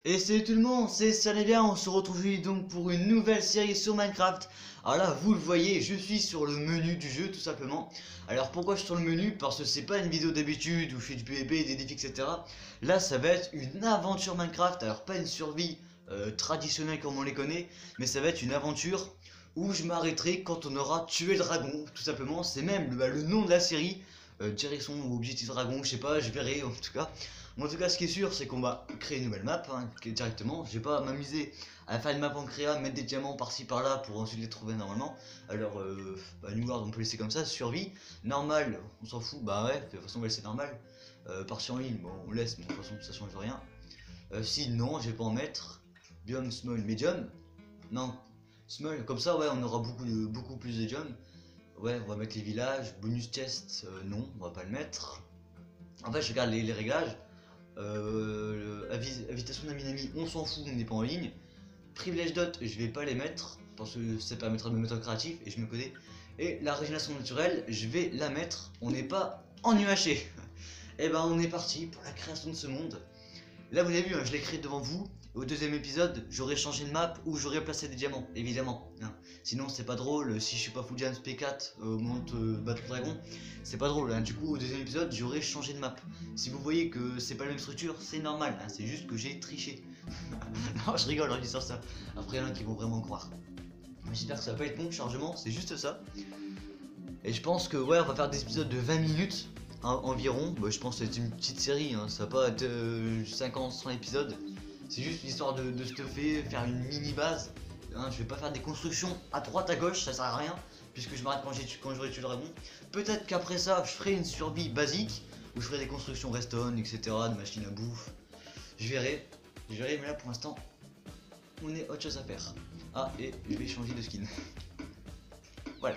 Et salut tout le monde, c'est Bien, on se retrouve aujourd'hui donc pour une nouvelle série sur Minecraft. Alors là, vous le voyez, je suis sur le menu du jeu tout simplement. Alors pourquoi je suis sur le menu? Parce que c'est pas une vidéo d'habitude où je fais du PvP, des défis, etc. Là, ça va être une aventure Minecraft, alors pas une survie traditionnelle comme on les connaît, mais ça va être une aventure où je m'arrêterai quand on aura tué le dragon, tout simplement. C'est même le nom de la série, direction ou objectif dragon, je sais pas, je verrai en tout cas. En tout cas, ce qui est sûr, c'est qu'on va créer une nouvelle map directement. Je vais pas m'amuser à faire une map en créa, mettre des diamants par-ci par-là pour ensuite les trouver normalement. Alors, New World, on peut laisser comme ça. Survie, normal, on s'en fout. Bah ouais, de toute façon, on va laisser normal. Partie en ligne, bon, on laisse, mais de toute façon, ça change rien. Si non, je vais pas en mettre. Biome small, medium. Non, small, comme ça, ouais, on aura beaucoup plus de biome. Ouais, on va mettre les villages. Bonus chest, non, on va pas le mettre. En fait, je regarde les réglages. Invitation d'amis d'amis, on s'en fout, on n'est pas en ligne. Privilège dot, je vais pas les mettre parce que ça permettra de me mettre en créatif et je me connais. Et la régénération naturelle, je vais la mettre, on n'est pas en UHC. Et ben on est parti pour la création de ce monde. Là vous avez vu, hein, je l'ai créé devant vous. Au deuxième épisode, j'aurais changé de map ou j'aurais placé des diamants, évidemment. Hein. Sinon c'est pas drôle, si je suis pas full gems P4 monte Battle Dragon, c'est pas drôle. Hein. Du coup au deuxième épisode, j'aurais changé de map. Si vous voyez que c'est pas la même structure, c'est normal, hein. C'est juste que j'ai triché. Non, je rigole, je dis ça. Après il y en a qui vont vraiment croire. J'espère que ça va pas être long le chargement, c'est juste ça. Et je pense que ouais, on va faire des épisodes de 20 minutes. Environ, bah, je pense que c'est une petite série, hein. Ça va pas être 50-100 épisodes. C'est juste l'histoire de stuffer, faire une mini base. Hein, je vais pas faire des constructions à droite à gauche, ça sert à rien, puisque je m'arrête quand j'aurai tué le dragon. Peut-être qu'après ça, je ferai une survie basique, où je ferai des constructions redstone, etc., de machines à bouffe. Je verrai, mais là pour l'instant, on est autre chose à faire. Ah, et je vais changer de skin. Voilà.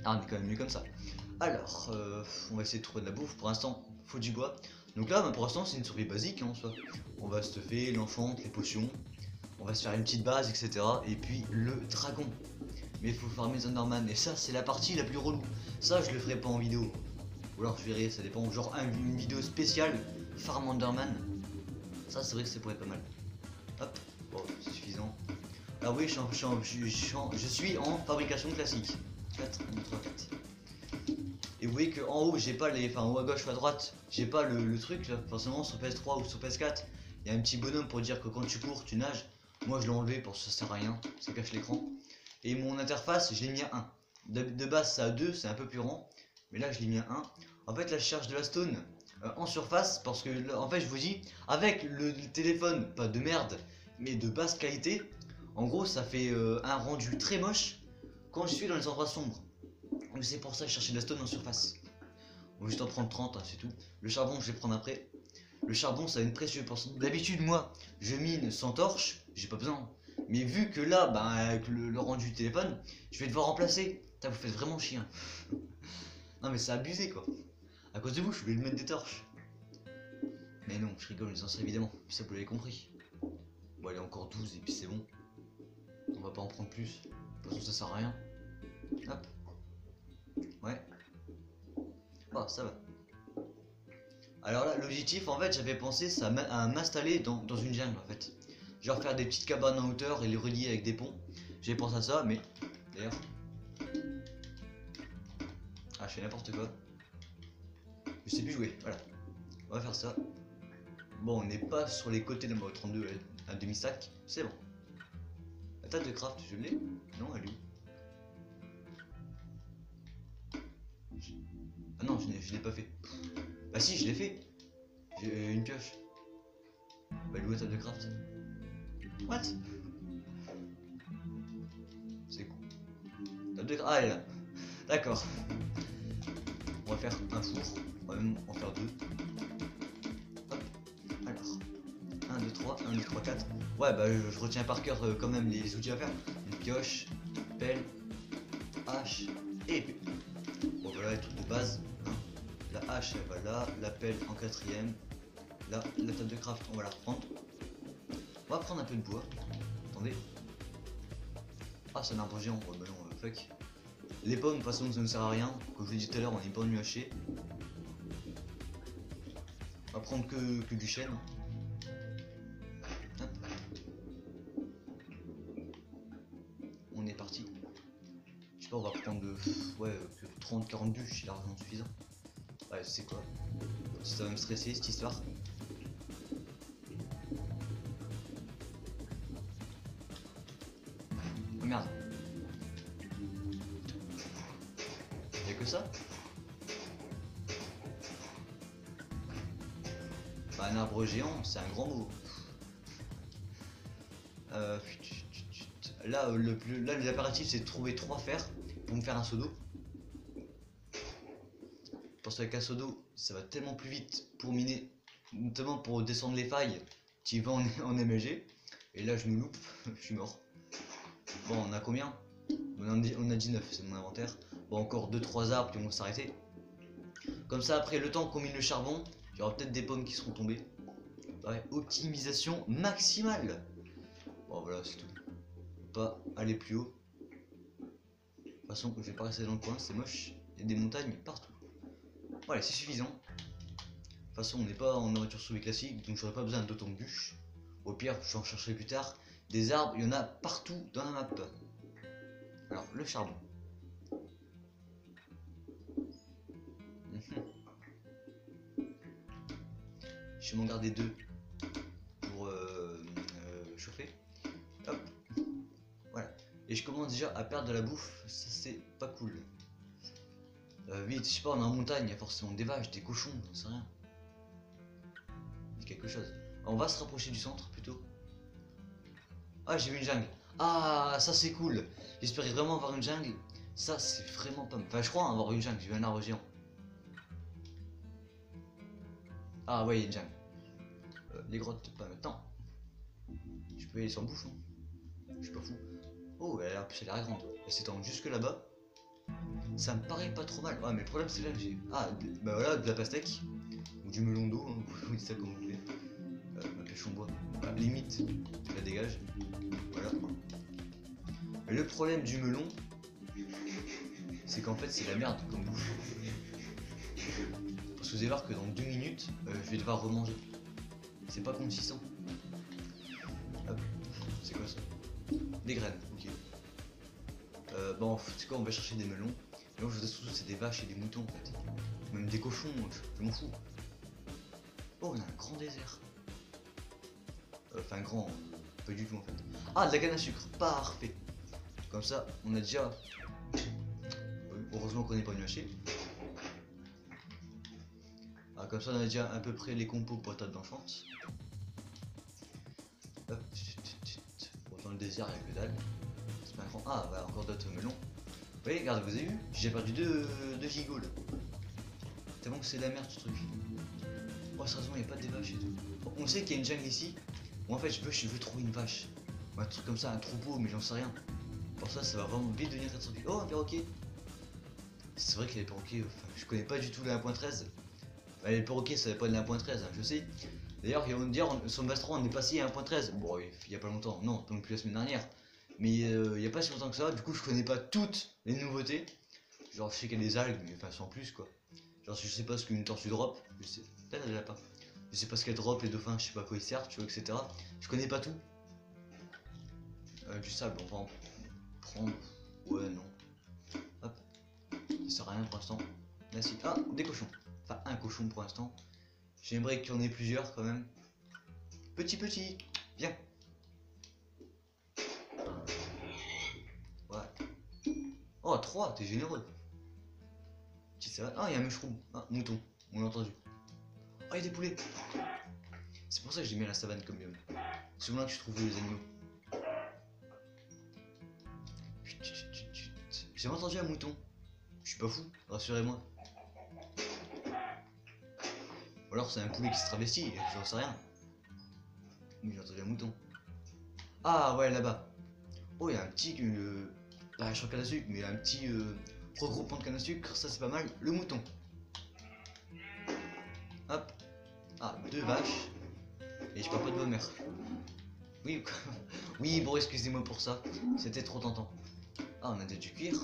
Ah, on est quand même mieux comme ça. Alors, on va essayer de trouver de la bouffe. Pour l'instant, faut du bois. Donc là, pour l'instant, c'est une survie basique, hein, en soi. On va stuffer l'enfant, les potions. On va se faire une petite base, etc. Et puis le dragon. Mais il faut farmer les Enderman. Et ça, c'est la partie la plus relou. Ça, je le ferai pas en vidéo. Ou alors je verrai, ça dépend. Genre une vidéo spéciale, farm Enderman. Ça, c'est vrai que ça pourrait être pas mal. Hop, bon, c'est suffisant. Alors oui, je suis en fabrication classique. 4, 1, 2, 3, 4. Et vous voyez qu'en haut, j'ai pas les. Enfin, en haut à gauche ou à droite, j'ai pas le truc là. Forcément, sur PS3 ou sur PS4, il y a un petit bonhomme pour dire que quand tu cours, tu nages. Moi, je l'ai enlevé parce que ça sert à rien, ça cache l'écran. Et mon interface, je l'ai mis à 1. De base, ça a 2, c'est un peu plus rond. Mais là, je l'ai mis à 1. En fait, là, je cherche de la stone en surface parce que, là, en fait, je vous dis, avec le téléphone, pas de merde, mais de basse qualité, en gros, ça fait un rendu très moche quand je suis dans les endroits sombres. Donc c'est pour ça que je cherchais de la stone en surface. On va juste en prendre 30, hein, c'est tout. Le charbon, je vais prendre après. Le charbon, ça va être précieux. D'habitude, moi, je mine sans torche, j'ai pas besoin. Mais vu que là, bah, avec le rendu du téléphone, je vais devoir remplacer. Putain, vous faites vraiment chier. Non, mais c'est abusé, quoi. À cause de vous, je voulais lui mettre des torches. Mais non, je rigole, les anciens, évidemment. Ça, vous l'avez compris. Bon, allez, encore 12 et puis c'est bon. On va pas en prendre plus. De toute façon, ça sert à rien. Hop. Ouais. Oh, ça va. Alors là, l'objectif, en fait, j'avais pensé ça à m'installer dans une jungle, en fait. Genre faire des petites cabanes en hauteur et les relier avec des ponts. J'ai pensé à ça, mais... D'ailleurs... Ah, je fais n'importe quoi. Je sais plus jouer, voilà. On va faire ça. Bon, on n'est pas sur les côtés de ma 32, un demi-sac. C'est bon. La table de craft, je l'ai? Non, elle est où? Ah non, je l'ai pas fait. Bah si, je l'ai fait. J'ai une pioche. Bah elle est où la table de craft? What? C'est cool. Table de craft. Ah elle est là. D'accord. On va faire un four. On va même en faire deux. Hop. Alors. 1, 2, 3, 1, 2, 3, 4. Ouais bah je retiens par cœur quand même les outils à faire. Une pioche, pelle, hache et épée. Bon voilà les trucs de base. La hache elle va là, la pelle en quatrième. Là, la table de craft, on va la reprendre. On va prendre un peu de bois. Attendez. Ah, c'est un arbre géant. Oh bah non, fuck. Les pommes, de toute façon, ça ne sert à rien. Comme je l'ai dit tout à l'heure, on n'est pas en UHC. On va prendre que du chêne. partie. Je sais pas, on va prendre ouais, 30-40 bûches, c'est largement suffisant. Ouais, c'est quoi? Ça va me stresser cette histoire. Oh merde. Y'a que ça? Bah, un arbre géant, c'est un grand mot. Là, là, les impératifs, c'est de trouver 3 fers pour me faire un seau d'eau. Parce qu'avec un seau d'eau, ça va tellement plus vite pour miner, notamment pour descendre les failles. Tu vas en MLG. Et là, je me loupe, je suis mort. Bon, on a combien? On a 19, c'est mon inventaire. Bon, encore 2-3 arbres qui vont s'arrêter. Comme ça, après, le temps qu'on mine le charbon, il y aura peut-être des pommes qui seront tombées. Ouais, optimisation maximale. Bon, voilà, c'est tout. Pas aller plus haut. De toute façon, je vais pas rester dans le coin, c'est moche. Il y a des montagnes partout. Voilà, c'est suffisant. De toute façon, on n'est pas en nourriture sauvée classique, donc j'aurai pas besoin d'autant de bûches. Au pire, je en chercherai plus tard. Des arbres, il y en a partout dans la map. Alors, le charbon. Je vais m'en garder 2 pour chauffer. Hop. Voilà. Et je commence déjà à perdre de la bouffe. Ça, c'est pas cool. Vite, je sais pas, on est en montagne, il y a forcément des vaches, des cochons, j'en sais rien. Quelque chose. On va se rapprocher du centre plutôt. Ah, j'ai vu une jungle. Ah, ça c'est cool. J'espérais vraiment avoir une jungle. Ça c'est vraiment pas mal. Enfin, je crois avoir une jungle. J'ai vu un arbre géant. Ah ouais, il y a une jungle. Les grottes, pas maintenant. Je peux y aller sans bouchon. Je suis pas fou. Oh, elle a l'air grande. Elle s'étend jusque là-bas. Ça me paraît pas trop mal. Ouais, mais le problème c'est là que j'ai. Ah, bah voilà, de la pastèque. Ou du melon d'eau, hein. Vous dites ça comme vous voulez. Ma pêche en bois. Bah, limite, je la dégage. Voilà. Mais le problème du melon, c'est qu'en fait c'est la merde comme bouffe. Parce que vous allez voir que dans 2 minutes, je vais devoir remanger. C'est pas consistant. Hop, c'est quoi ça? Des graines, ok. Bon, c'est quoi, on va chercher des melons. Et moi je voudrais surtout c'est des vaches et des moutons en fait. Même des cochons, je m'en fous. Oh, on a un grand désert. Enfin grand, pas du tout en fait. Ah, de la canne à sucre, parfait. Comme ça, on a déjà... Heureusement qu'on n'est pas nuaché. Ah, comme ça, on a déjà à peu près les compos pour table d'enchante. Hop. Bon, dans le désert, il n'y a que dalle. C'est pas un grand... Ah, bah, encore d'autres melons. Vous voyez, regarde, vous avez vu? J'ai perdu 2 gigots là. Tellement que c'est la merde ce truc. Oh, sérieusement, il n'y a pas de vaches et tout. Bon, on sait qu'il y a une jungle ici. Bon, en fait, je veux trouver une vache. Ou un truc comme ça, un troupeau, mais j'en sais rien. Pour ça, ça va vraiment vite devenir catastrophique. Oh, un perroquet! C'est vrai que les perroquets, enfin, je connais pas du tout la 1.13. Bah, les perroquets, ça va pas de la 1.13, hein, je sais. D'ailleurs, ils vont me dire, sur Bastron, on est passé à 1.13. Bon, il y a pas longtemps, non, pas non plus la semaine dernière. Mais il y a pas si longtemps que ça, du coup, je connais pas toutes les nouveautés. Genre, je sais qu'il y a des algues, mais enfin, sans plus quoi. Genre, je sais pas ce qu'une tortue drop, je sais. Peut-être elle l'a pas. Je sais pas ce qu'elle drop, les dauphins, je sais pas à quoi ils servent, tu vois, etc. Je connais pas tout. Du sable, on va en prendre. Ouais, non. Hop. Ça sert à rien pour l'instant. Là, si. Ah, des cochons. Enfin, un cochon pour l'instant. J'aimerais qu'il y en ait plusieurs quand même. Petit. Viens. Ouais. Oh, 3, t'es généreux. Ah, il y a un mushroom. Ah, mouton. On l'a entendu. Oh, il y a des poulets. C'est pour ça que j'aime bien la savane comme biome. C'est là que tu trouves les animaux. J'ai entendu un mouton. Je suis pas fou, rassurez-moi. Ou alors c'est un poulet qui se travestit, j'en sais rien. Mais j'ai entendu un mouton. Ah ouais, là-bas. Oh, il y a un petit... Bah, je suis en canne à sucre, mais il y a un petit regroupement de canne à sucre, ça c'est pas mal. Le mouton. Hop. Ah, 2 vaches. Et je parle pas de bonne mère. Oui, oui, bon, excusez-moi pour ça. C'était trop tentant. Ah, on a du cuir.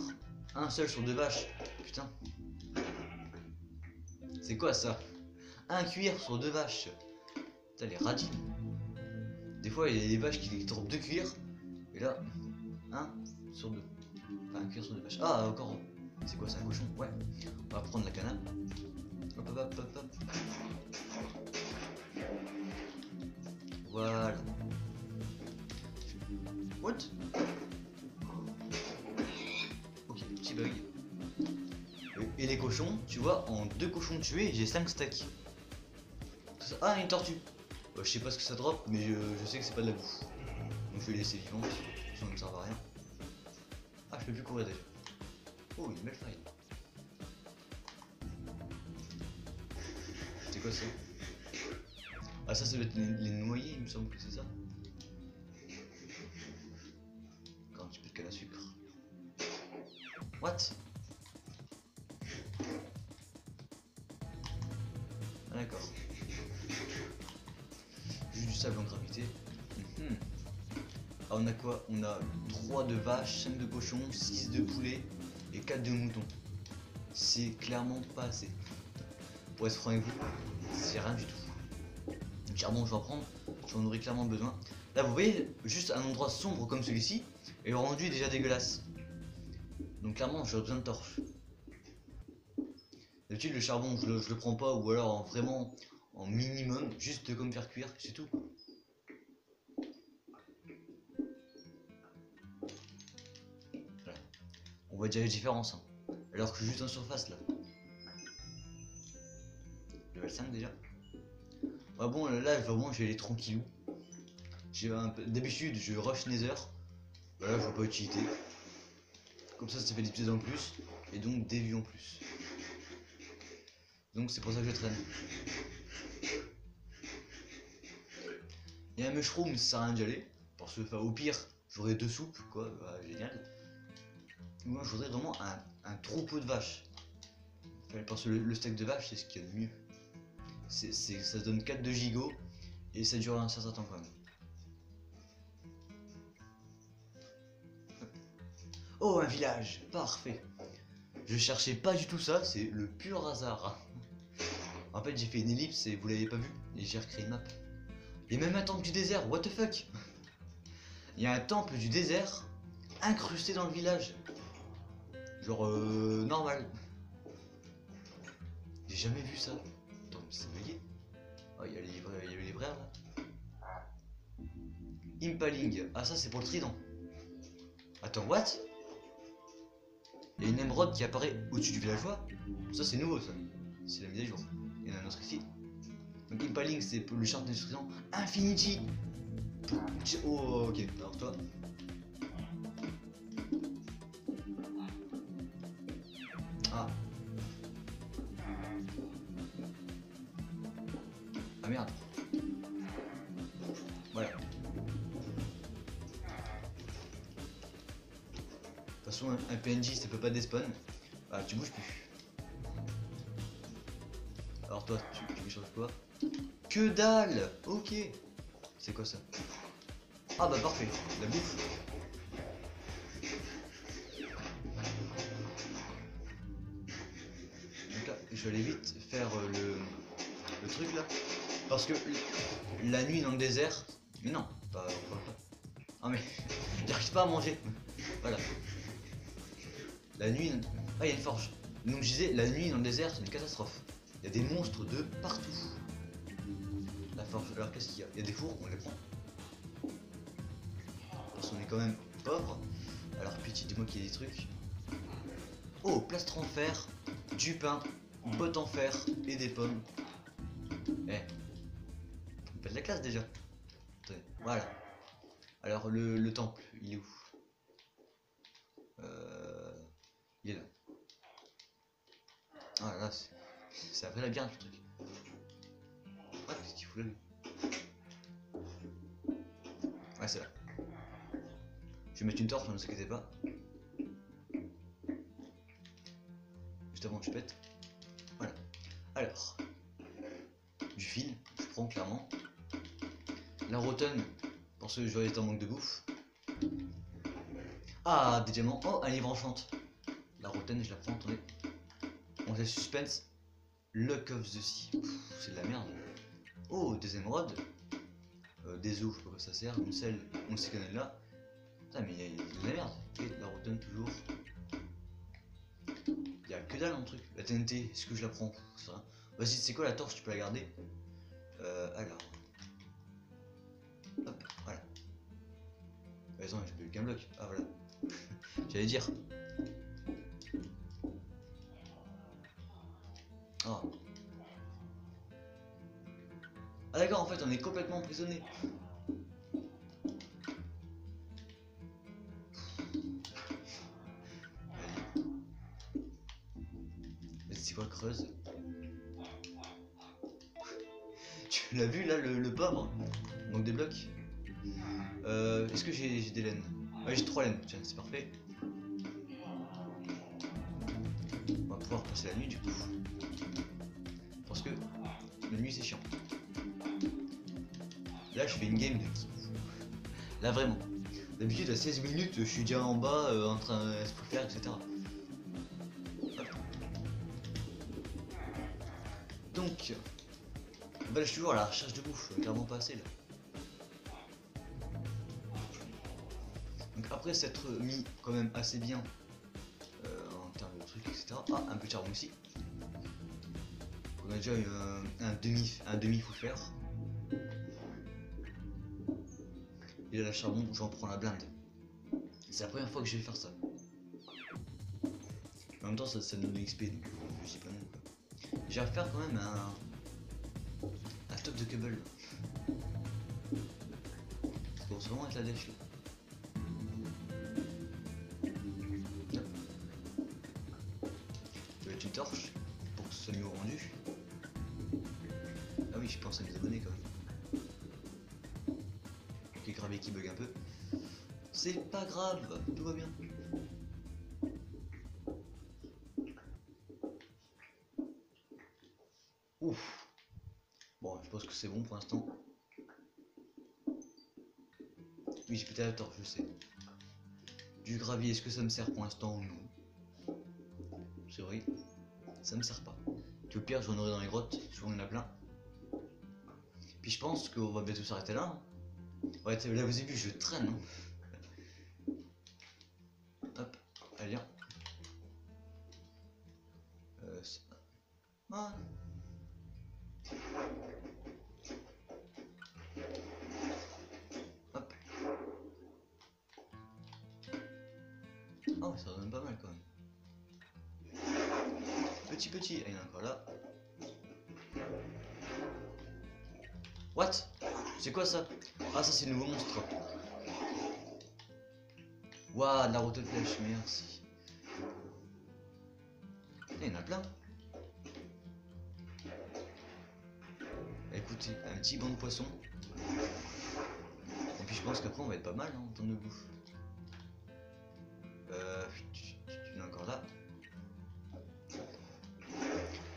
Un seul sur 2 vaches. Putain. C'est quoi ça? Un cuir sur 2 vaches. Putain, les radis. Des fois, il y a des vaches qui droppent 2 cuirs. Et là, hein, sur 2. Enfin, cuire sur 2 vaches. Ah, encore. C'est quoi, c'est un cochon? Ouais. On va prendre la canne. Hop, hop, hop, hop, hop. Voilà. What? Ok, petit bug. Et les cochons, tu vois, en 2 cochons tués, j'ai 5 steaks. Ah, une tortue. Je sais pas ce que ça drop, mais je sais que c'est pas de la bouffe. Donc je vais les laisser vivante, ça ne me sert à rien. Ah, je peux plus courir déjà. Oh, une belle faille. C'est quoi ça? Ah, ça doit être les noyer, il me semble que c'est ça. Encore un petit peu de canne à sucre. What? Ah, d'accord. Juste du sable en gravité. Ah, on a quoi? On a 3 de vaches, 5 de cochons, 6 de poulets et 4 de moutons. C'est clairement pas assez. Pour être franc avec vous, c'est rien du tout. Le charbon, je vais en prendre, j'en aurai clairement besoin. Là, vous voyez, juste un endroit sombre comme celui-ci, et le rendu est déjà dégueulasse. Donc clairement, j'aurais besoin de torches. D'habitude, le charbon, je le prends pas, ou alors vraiment en minimum, juste comme faire cuire, c'est tout. Voilà. On voit déjà les différences, hein. Alors que je suis juste en surface là. Level 5 déjà. Ah bon, là vraiment je vais aller tranquillou. D'habitude je rush Nether. Voilà, je vois pas utilité. Comme ça fait des pièces en plus. Et donc des vues en plus. Donc c'est pour ça que je traîne. Il y a un mushroom, ça sert à rien d'y aller. Parce que au pire, j'aurai 2 soupes, quoi, bah, génial. Moi je voudrais vraiment un troupeau de vaches. Parce que le steak de vache c'est ce qu'il y a de mieux. Ça donne 4 de gigot et ça dure un certain temps quand même. Oh, un village, parfait. Je cherchais pas du tout ça, c'est le pur hasard. En fait, j'ai fait une ellipse et vous l'avez pas vu, et j'ai recréé une map. Il y a même un temple du désert, what the fuck. Il y a un temple du désert incrusté dans le village. Genre, normal. J'ai jamais vu ça. Attends, mais c'est bugué. Oh, il y a les libraires là. Impaling, ah ça c'est pour le trident. Attends, what? Il y a une émeraude qui apparaît au-dessus du villageois. Ça c'est nouveau ça. C'est la mise à jour. Il y en a un autre ici. Donc Impaling c'est pour le chant d'instruction. Infinity. Oh ok, alors toi. Ah. Ah merde. Voilà. De toute façon un PNJ ça peut pas despawn. Ah tu bouges plus. Alors toi tu m'échanges quoi? Que dalle. Ok. C'est quoi ça? Ah bah parfait, la bouffe. Donc là, je vais aller vite faire le truc là. Parce que la nuit dans le désert... Mais non, pas... Ah mais, j'arrive pas à manger. Voilà. La nuit... Ah, il y a une forge. Donc je disais, la nuit dans le désert, c'est une catastrophe. Il y a des monstres de partout. La forge... Alors qu'est-ce qu'il y a? Il y a des fours, on les prend. Parce qu'on est quand même pauvre. Alors pitié, dis-moi qu'il y a des trucs. Oh, plastron en fer, du pain, bottes en fer et des pommes. Eh, on fait de la classe déjà. Attendez, voilà. Alors le temple, il est où? Il est là. Ah là, c'est un vrai labyrinthe le truc. Ouais, qu'est-ce qu'il fout là lui? Ouais, c'est là. Je vais mettre une torche, ne vous inquiétez pas. Juste avant que je pète. Voilà. Alors, du fil, je prends clairement. La rotonne, pour ceux que je vais être en manque de bouffe. Ah, des diamants. Oh, un livre enchante. La rotonne, je la prends, attendez. On fait suspense. Luck of the Sea. C'est de la merde. Oh, des émeraudes. Des os, je sais pas quoi ça sert. Une selle, on sait qu'elle est là. Putain, mais il y a de la merde. Et la rotonne toujours. Il y a que dalle dans le truc. La TNT, est-ce que je la prends? Vas-y, c'est quoi la torche? Tu peux la garder. Alors. Hop, voilà. Attends, j'ai plus qu'un bloc. Ah, voilà. J'allais dire. Ah. Ah, d'accord, en fait, on est complètement emprisonné. C'est quoi creuse? Tu l'as vu là le pauvre? Donc des blocs. Est-ce que j'ai des laines? Ouais, j'ai 3 laines, tiens c'est parfait. On va pouvoir passer la nuit du coup. Parce que la nuit c'est chiant. Là je fais une game de qui? Là vraiment. D'habitude à 16 minutes je suis déjà en bas en train de se faire etc. Donc bah, je suis toujours à la recherche de bouffe, clairement pas assez là. Donc après s'être mis quand même assez bien en termes de trucs etc. Ah un peu de charbon ici. On a déjà un demi faut faire. Et là le charbon j'en prends la blinde. C'est la première fois que je vais faire ça. En même temps ça donne de l'XP donc je sais pas non quoi. J'ai à faire quand même un stock de cable. Ça commence vraiment à être la dèche là. Ça va être une torche pour que ce soit mieux rendu. Ah oui je pense à mes abonnés quand même. Ok gravier qui bug un peu. C'est pas grave, tout va bien. Ouf. Bon, je pense que c'est bon pour l'instant. Oui, j'ai pété la torche, je sais. Du gravier, est-ce que ça me sert pour l'instant? Non. C'est vrai, ça me sert pas. Au pire, j'en aurai dans les grottes, souvent il y en a plein. Puis je pense qu'on va bientôt s'arrêter là. Ouais, là vous avez vu, je traîne. Hein. Hop, allez, viens. Ah. Hop. Oh, ça donne pas mal quand même. Petit, ah, il y en a encore là. What? C'est quoi ça? Ah, ça c'est le nouveau monstre. Waouh, de la route de flèche, merci. Il y en a plein. Écoutez, un petit banc de poissons. Et puis je pense qu'après on va être pas mal hein, en termes de bouffe. Tu es encore là.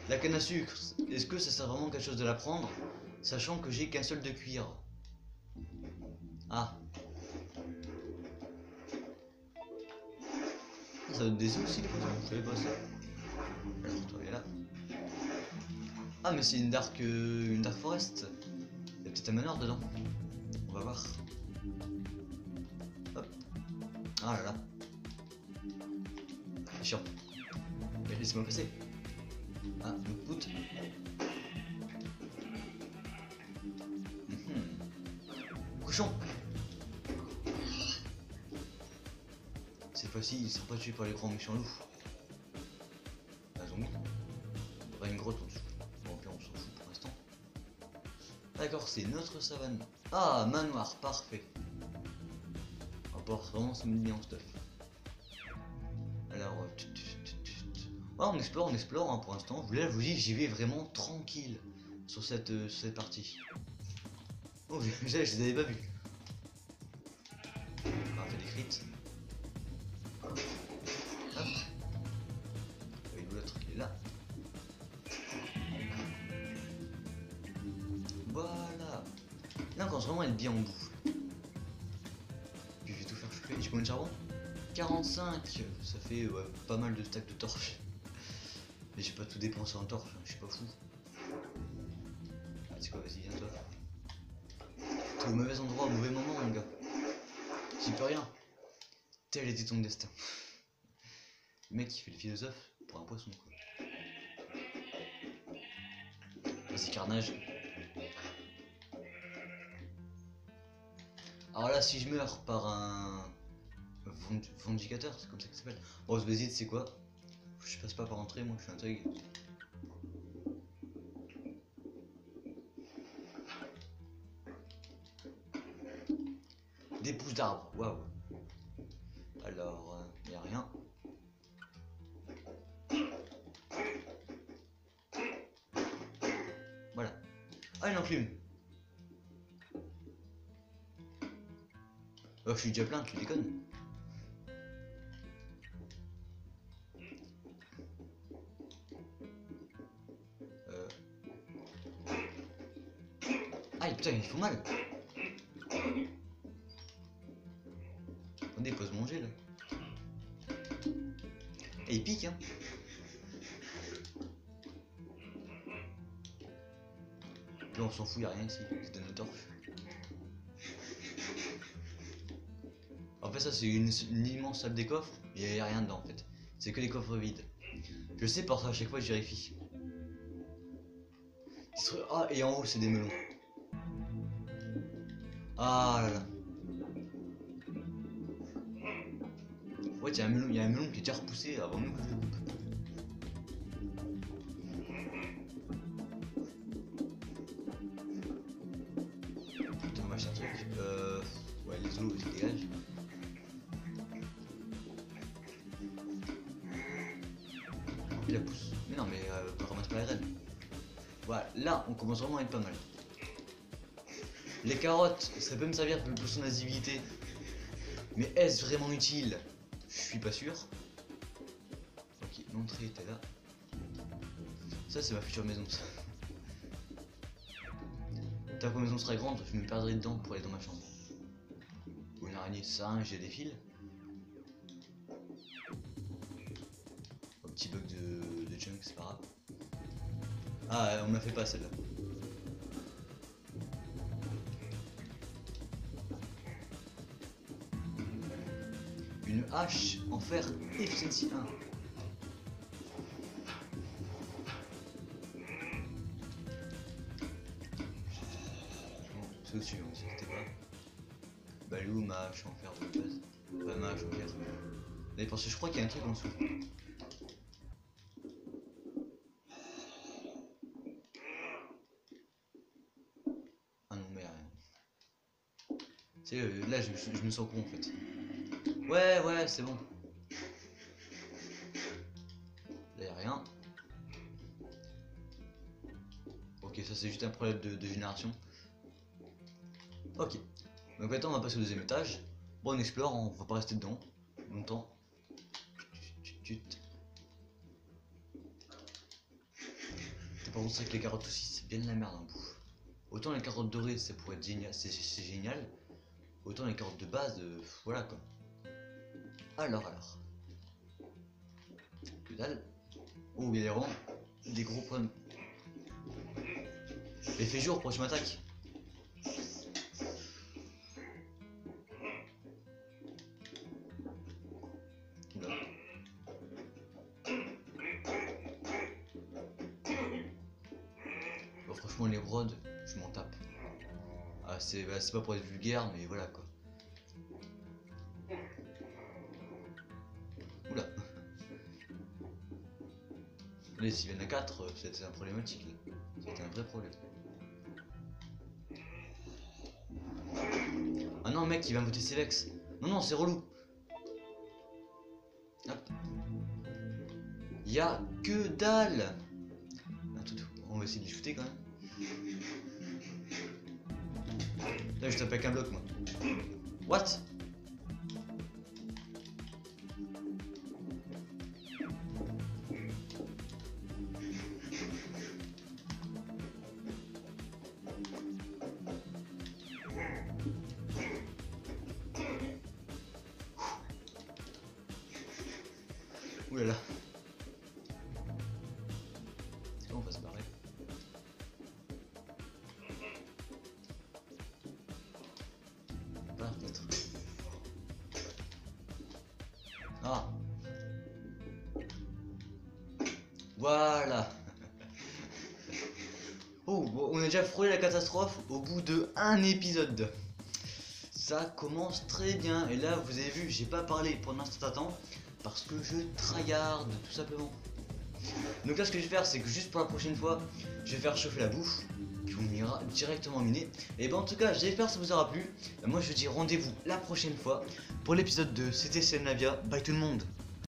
La canne à sucre, est-ce que ça sert vraiment à quelque chose de la prendre? Sachant que j'ai qu'un seul de cuir. Ah. Ça donne des œufs aussi les poissons, je savais pas ça. Alors toi là. Ah mais c'est une dark forest. Il y a peut-être un manoir dedans. On va voir. Hop. Ah là là. C'est chiant. Mais laissez-moi passer. Ah, une poutre. Cochon. Cette fois-ci, ils ne sont pas tués par les grands méchants loups. Un zombie. Pas une grotte en dessous. Bon, puis on s'en fout pour l'instant. D'accord, c'est notre savane. Ah, manoir, parfait. On va pouvoir vraiment se mettre bien en stuff. Alors, on explore hein, pour l'instant. Là, je vous dis, j'y vais vraiment tranquille sur cette partie. Oh, je les avais pas vus. On va faire des frites. Hop. Et l'autre qui est là. Voilà. Là, on commence vraiment à être bien en bouffe. Puis je vais tout faire chauffer. J'ai combien de charbon? 45. Ça fait ouais, pas mal de stacks de torches. Mais j'ai pas tout dépensé en torches, je suis pas fou. Ah, c'est quoi, vas-y, viens toi. T'es au mauvais endroit, au mauvais moment, mon gars. J'y peux rien. Tel était ton destin. Le mec qui fait le philosophe pour un poisson quoi. Vas-y carnage. Alors là si je meurs par un vindicateur, c'est comme ça que ça s'appelle. Bon ce basile c'est quoi? Je passe pas par entrée moi, je suis un thug. Des pousses d'arbres, waouh. Alors, y a rien. Voilà. Ah une enclume. Oh je suis déjà plein, tu déconnes. Aïe putain il faut mal. Attendez, il peut se manger là. Et il pique hein. Puis on s'en fout, y'a rien ici, c'est de nos torches. En fait ça c'est une immense salle des coffres, il y a rien dedans en fait. C'est que des coffres vides. Je sais pour ça à chaque fois je vérifie. Ah et en haut c'est des melons. Ah là là. Ouais, il y a un melon qui est déjà repoussé avant nous que je le coupe. Putain, on va acheter un truc. Ouais, les os, ils dégagent. Il la pousse. Mais non, mais ramasse pas les graines. Voilà, là, on commence vraiment à être pas mal. Les carottes, ça peut me servir pour son invisibilité. Mais est-ce vraiment utile? Je suis pas sûr. Ok, l'entrée était là. Ça, c'est ma future maison, ça. Tant que ma maison sera grande, je me perdrai dedans pour aller dans ma chambre. Ou une araignée, ça, j'ai des fils. Un petit bug de junk, c'est pas grave. Ah, on me la fait pas celle-là. Une hache en fer efficiency 1. C'est au-dessus, on s'inquiète pas. Balou, ma hache en fer de base. Pas ma hache en fer. Mais parce que je crois qu'il y a un truc en dessous. Ah non, mais rien. C'est là, je me sens con en fait. Ouais, c'est bon. Là, y'a rien. Ok, ça c'est juste un problème de génération. Ok. Donc maintenant on va passer au deuxième étage. Bon on explore, on va pas rester dedans longtemps. Par contre c'est que les carottes aussi c'est bien de la merde en bouffe. Autant les carottes dorées ça pourrait être génial, c'est génial. Autant les carottes de base, voilà quoi. Alors. Que dalle. Oh il y a vraiment des gros problèmes. Et fait jour pour que je m'attaque. Bon, franchement les brodes, je m'en tape. Ah, c'est pas pour être vulgaire mais voilà quoi. Oula. Allez, s'il y en a 4, c'était un problématique là. C'était un vrai problème. Ah non mec il va me voter Cévex. Non c'est relou. Hop. Y'a que dalle. Ah, tout. On va essayer de les shooter quand même. Là je tape avec un bloc moi. What? Oulala. C'est bon, on va se barrer. Par contre. Ah. Voilà. Oh, bon, on a déjà frôlé la catastrophe au bout de un épisode. Ça commence très bien. Et là, vous avez vu, j'ai pas parlé pendant un certain temps parce que je tryhard tout simplement. Donc là, ce que je vais faire, c'est que juste pour la prochaine fois, je vais faire chauffer la bouffe. Puis on ira directement miner. Et ben en tout cas, j'espère que ça vous aura plu. Moi, je vous dis rendez-vous la prochaine fois pour l'épisode 2. C'était Navia. Bye tout le monde.